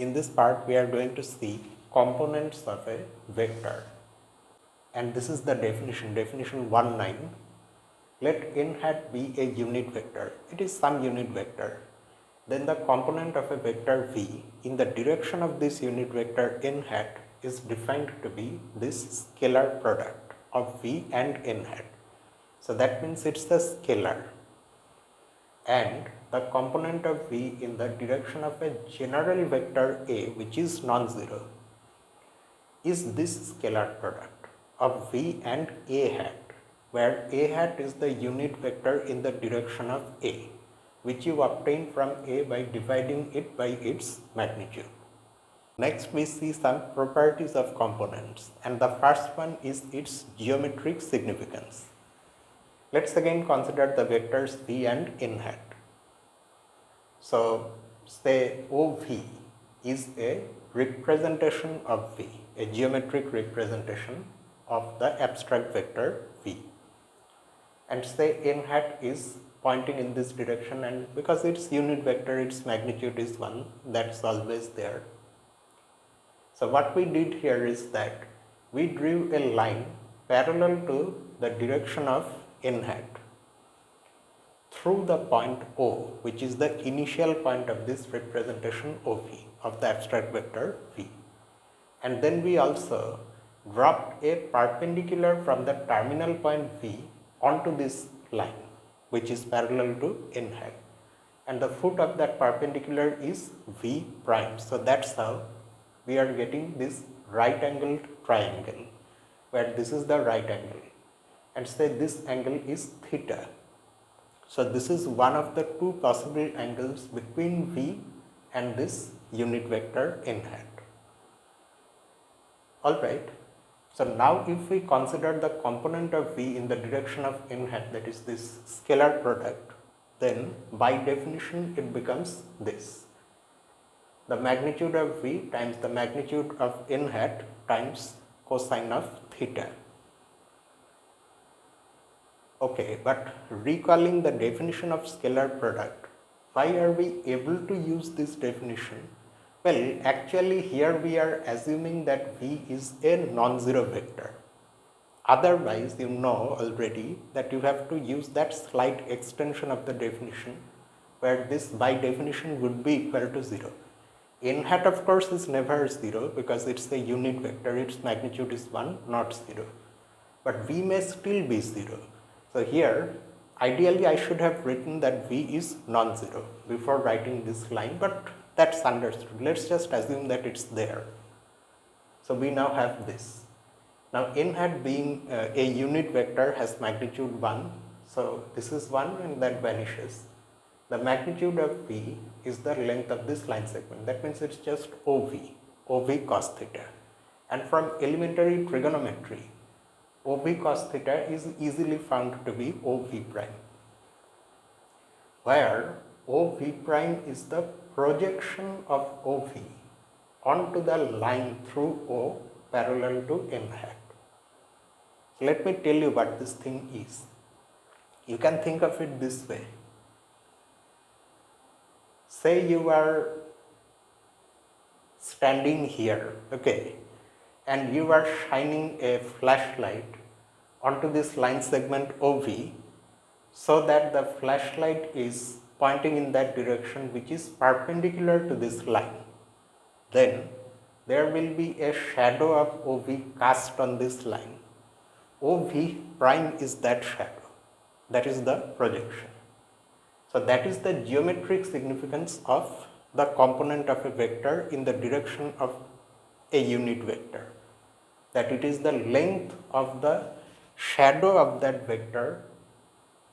In this part, we are going to see components of a vector. And this is the definition, definition 19. Let n hat be a unit vector. It is some unit vector. Then the component of a vector v in the direction of this unit vector n hat is defined to be this scalar product of v and n hat. So that means it's the scalar. And the component of v in the direction of a general vector a, which is non-zero, is this scalar product of v and a hat, where a hat is the unit vector in the direction of a, which you obtain from a by dividing it by its magnitude. Next, we see some properties of components, and the first one is its geometric significance. Let's again consider the vectors v and n hat. So, say OV is a representation of v, a geometric representation of the abstract vector v. And say n hat is pointing in this direction, and because it's unit vector, its magnitude is 1, that's always there. So what we did here is that we drew a line parallel to the direction of n hat through the point O, which is the initial point of this representation OV of the abstract vector v. And then we also dropped a perpendicular from the terminal point v onto this line, which is parallel to n hat. And the foot of that perpendicular is v prime. So that's how we are getting this right angled triangle, where this is the right angle. And say this angle is theta. So this is one of the two possible angles between v and this unit vector n hat. Alright, so now if we consider the component of v in the direction of n hat, that is this scalar product, then by definition it becomes this. The magnitude of v times the magnitude of n hat times cosine of theta. Okay, but recalling the definition of scalar product, why are we able to use this definition? Well, actually here we are assuming that v is a non-zero vector. Otherwise, you know already that you have to use that slight extension of the definition, where this by definition would be equal to 0. N hat of course is never 0 because it's a unit vector, its magnitude is 1, not 0. But v may still be 0. So here, ideally I should have written that v is non-zero before writing this line, but that's understood. Let's just assume that it's there. So we now have this. Now n hat being a unit vector has magnitude 1. So this is 1 and that vanishes. The magnitude of v is the length of this line segment. That means it's just OV cos theta. And from elementary trigonometry, OV cos theta is easily found to be OV prime, where OV prime is the projection of OV onto the line through O parallel to n hat. So let me tell you what this thing is. You can think of it this way. Say you are standing here, okay, and you are shining a flashlight onto this line segment OV so that the flashlight is pointing in that direction which is perpendicular to this line. Then there will be a shadow of OV cast on this line. OV prime is that shadow. That is the projection. So that is the geometric significance of the component of a vector in the direction of a unit vector, that it is the length of the shadow of that vector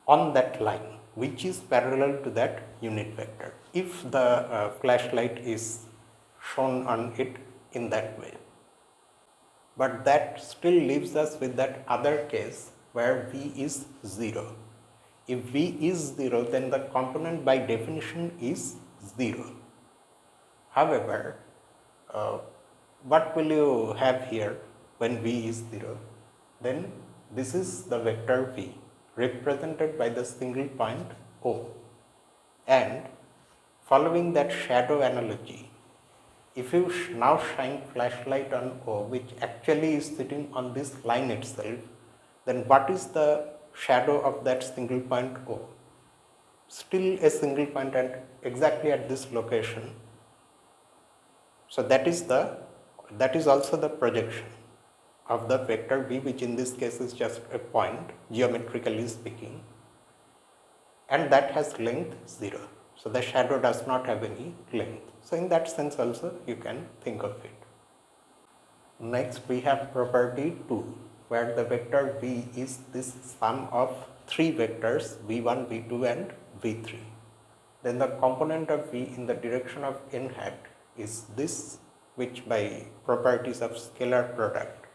on that line which is parallel to that unit vector, if the flashlight is shown on it in that way. But that still leaves us with that other case where v is 0. If v is 0, then the component by definition is 0. However, what will you have here when v is 0? Then this is the vector v represented by the single point O. And following that shadow analogy, if you now shine flashlight on O, which actually is sitting on this line itself, then what is the shadow of that single point O? Still a single point and exactly at this location. So that is also the projection of the vector V, which in this case is just a point, geometrically speaking, and that has length 0. So the shadow does not have any length. So in that sense also you can think of it. Next we have property 2, where the vector V is this sum of 3 vectors V1, V2 and V3. Then the component of V in the direction of n hat is this, which by properties of scalar product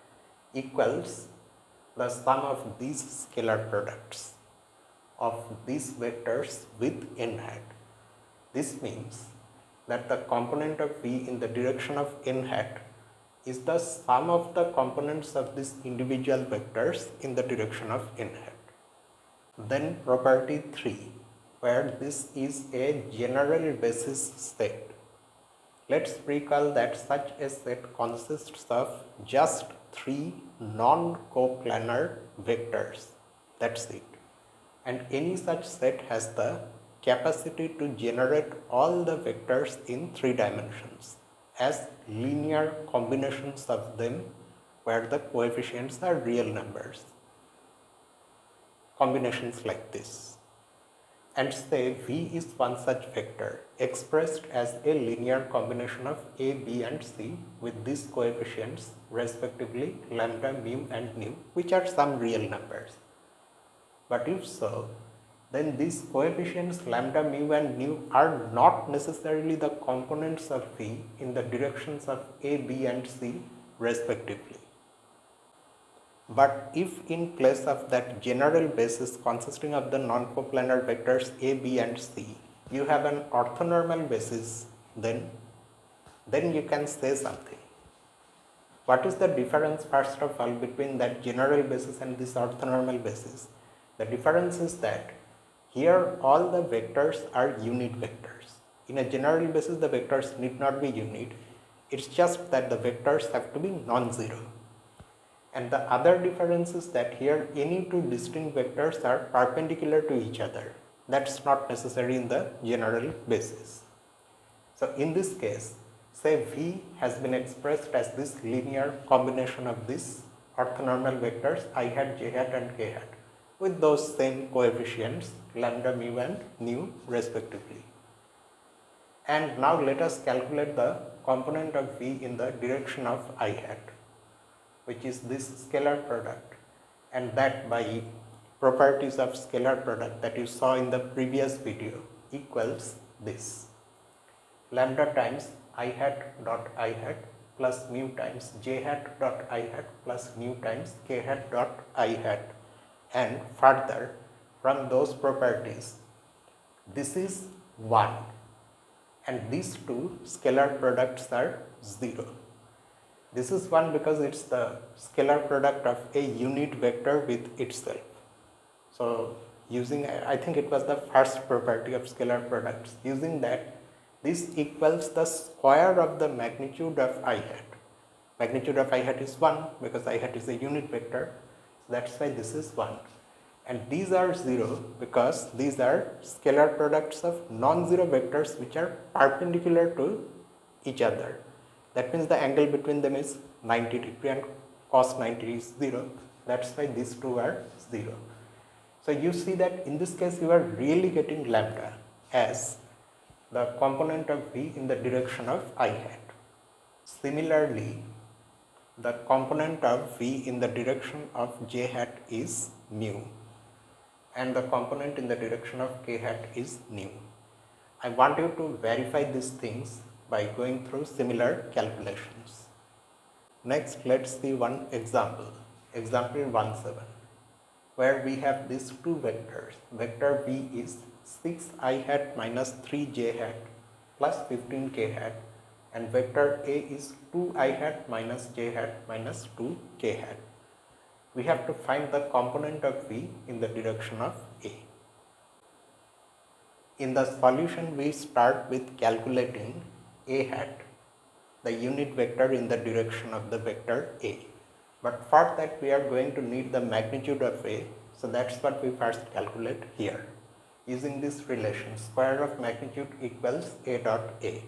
equals the sum of these scalar products of these vectors with n hat. This means that the component of V in the direction of n hat is the sum of the components of these individual vectors in the direction of n hat. Then property 3, where this is a general basis set. Let's recall that such a set consists of just 3 non-coplanar vectors. That's it. And any such set has the capacity to generate all the vectors in 3 dimensions as linear combinations of them where the coefficients are real numbers. Combinations like this. And say V is one such vector expressed as a linear combination of A, B and C with these coefficients respectively lambda, mu and nu, which are some real numbers. But if so, then these coefficients lambda, mu and nu are not necessarily the components of V in the directions of A, B and C respectively. But if in place of that general basis consisting of the non-coplanar vectors A, B and C, you have an orthonormal basis, then you can say something. What is the difference first of all between that general basis and this orthonormal basis? The difference is that here all the vectors are unit vectors. In a general basis the vectors need not be unit, it's just that the vectors have to be non-zero. And the other difference is that here any two distinct vectors are perpendicular to each other. That's not necessary in the general basis. So in this case, say V has been expressed as this linear combination of these orthonormal vectors I hat, j hat and k hat with those same coefficients lambda, mu and nu respectively. And now let us calculate the component of V in the direction of I hat, which is this scalar product, and that by properties of scalar product that you saw in the previous video equals this lambda times I hat dot I hat plus mu times j hat dot I hat plus mu times k hat dot I hat, and further from those properties this is 1 and these two scalar products are 0. This is 1 because it's the scalar product of a unit vector with itself. So using, I think it was the first property of scalar products, using that this equals the square of the magnitude of I hat. Magnitude of I hat is 1 because I hat is a unit vector, so that's why this is 1. And these are 0 because these are scalar products of non-zero vectors which are perpendicular to each other. That means the angle between them is 90 degree and cos 90 is 0. That's why these two are 0. So you see that in this case you are really getting lambda as the component of V in the direction of I hat. Similarly, the component of V in the direction of j hat is mu and the component in the direction of k hat is nu. I want you to verify these things by going through similar calculations. Next, let's see one example, example 1.7, where we have these two vectors. Vector V is 6i hat minus 3j hat plus 15k hat, and vector A is 2i hat minus j hat minus 2k hat. We have to find the component of V in the direction of A. In the solution, we start with calculating A hat, the unit vector in the direction of the vector A. But for that we are going to need the magnitude of A, so that's what we first calculate here. Using this relation, square of magnitude equals A dot A.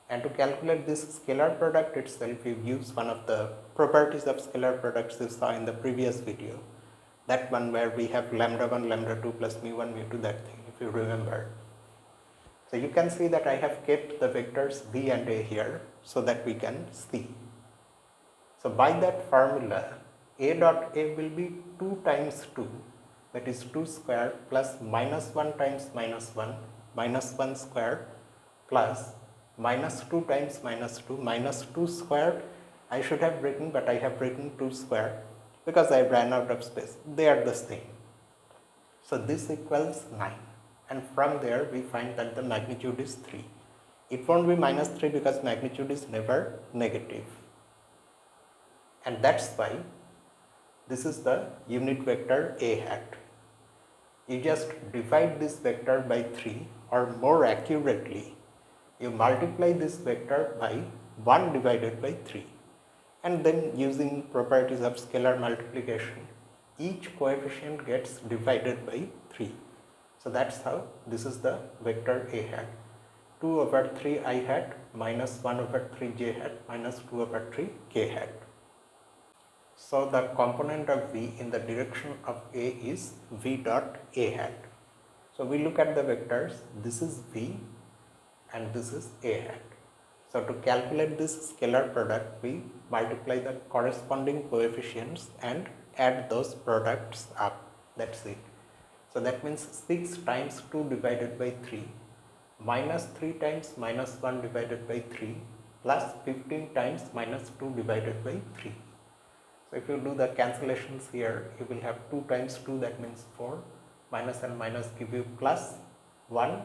And to calculate this scalar product itself, you use one of the properties of scalar products you saw in the previous video. That one where we have lambda 1, lambda 2 plus mu1, mu2, that thing, if you remember. So you can see that I have kept the vectors B and A here so that we can see. So by that formula, A dot A will be 2 times 2, that is 2 square, plus minus 1 times minus 1, minus 1 square, plus minus 2 times minus 2, minus 2 square. I should have written, but I have written 2 square because I ran out of space. They are the same. So this equals 9. And from there we find that the magnitude is 3. It won't be minus 3 because magnitude is never negative. And that's why this is the unit vector A hat. You just divide this vector by 3, or more accurately, you multiply this vector by 1 divided by 3. And then using properties of scalar multiplication, each coefficient gets divided by 3. So that's how this is the vector A hat. 2 over 3 I hat minus 1 over 3 j hat minus 2 over 3 k hat. So the component of V in the direction of A is V dot A hat. So we look at the vectors, this is V and this is A hat. So to calculate this scalar product, we multiply the corresponding coefficients and add those products up. That's it. So that means 6 times 2 divided by 3 minus 3 times minus 1 divided by 3 plus 15 times minus 2 divided by 3. So if you do the cancellations here, you will have 2 times 2, that means 4, minus and minus give you plus 1,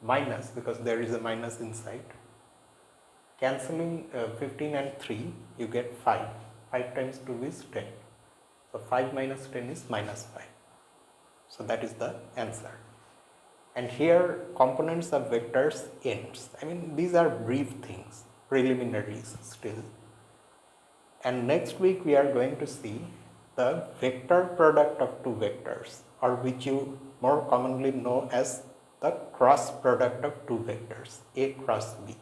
minus because there is a minus inside. Cancelling 15 and 3, you get 5. 5 times 2 is 10. So 5 minus 10 is minus 5. So that is the answer. And here components of vectors ends. I mean, these are brief things, preliminaries still. And next week we are going to see the vector product of two vectors, or which you more commonly know as the cross product of two vectors, A cross B.